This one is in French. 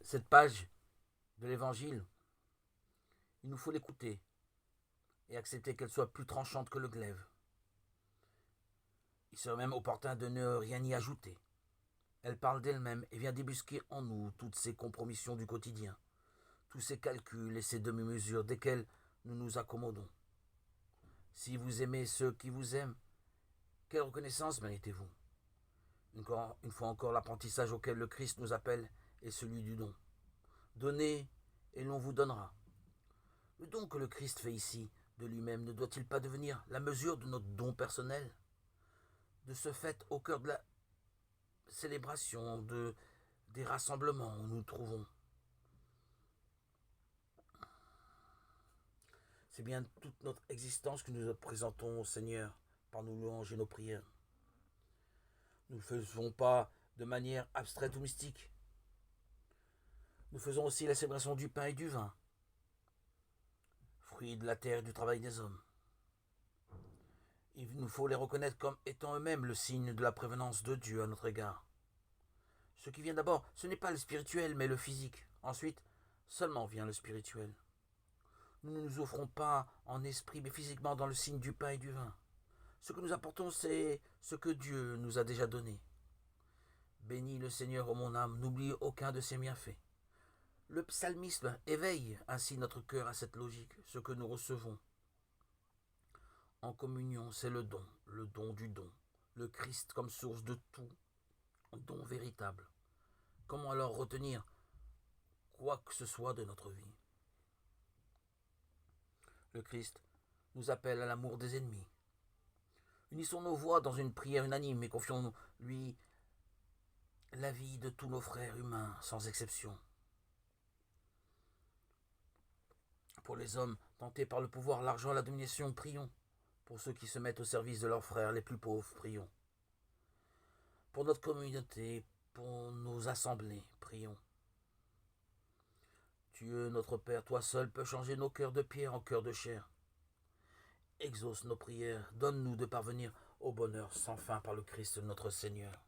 cette page de l'Évangile, il nous faut l'écouter et accepter qu'elle soit plus tranchante que le glaive. Il serait même opportun de ne rien y ajouter. Elle parle d'elle-même et vient débusquer en nous toutes ces compromissions du quotidien, tous ces calculs et ces demi-mesures desquels nous nous accommodons. Si vous aimez ceux qui vous aiment, quelle reconnaissance méritez-vous? Une fois encore, l'apprentissage auquel le Christ nous appelle est celui du don. Donnez et l'on vous donnera. Le don que le Christ fait ici de lui-même ne doit-il pas devenir la mesure de notre don personnel? De ce fait, au cœur de la célébration, des rassemblements où nous nous trouvons, c'est bien toute notre existence que nous présentons au Seigneur par nos louanges et nos prières. Nous ne le faisons pas de manière abstraite ou mystique. Nous faisons aussi la célébration du pain et du vin, fruits de la terre et du travail des hommes. Il nous faut les reconnaître comme étant eux-mêmes le signe de la prévenance de Dieu à notre égard. Ce qui vient d'abord, ce n'est pas le spirituel, mais le physique. Ensuite, seulement vient le spirituel. Nous ne nous offrons pas en esprit, mais physiquement dans le signe du pain et du vin. Ce que nous apportons, c'est ce que Dieu nous a déjà donné. Bénis le Seigneur, ô mon âme, n'oublie aucun de ses bienfaits. Le psalmisme éveille ainsi notre cœur à cette logique, ce que nous recevons. En communion, c'est le don du don, le Christ comme source de tout, don véritable. Comment alors retenir quoi que ce soit de notre vie? Le Christ nous appelle à l'amour des ennemis. Unissons nos voix dans une prière unanime et confions-lui la vie de tous nos frères humains, sans exception. Pour les hommes tentés par le pouvoir, l'argent et la domination, prions. Pour ceux qui se mettent au service de leurs frères les plus pauvres, prions. Pour notre communauté, pour nos assemblées, prions. Dieu, notre Père, toi seul peux changer nos cœurs de pierre en cœurs de chair. Exauce nos prières, donne-nous de parvenir au bonheur sans fin par le Christ notre Seigneur.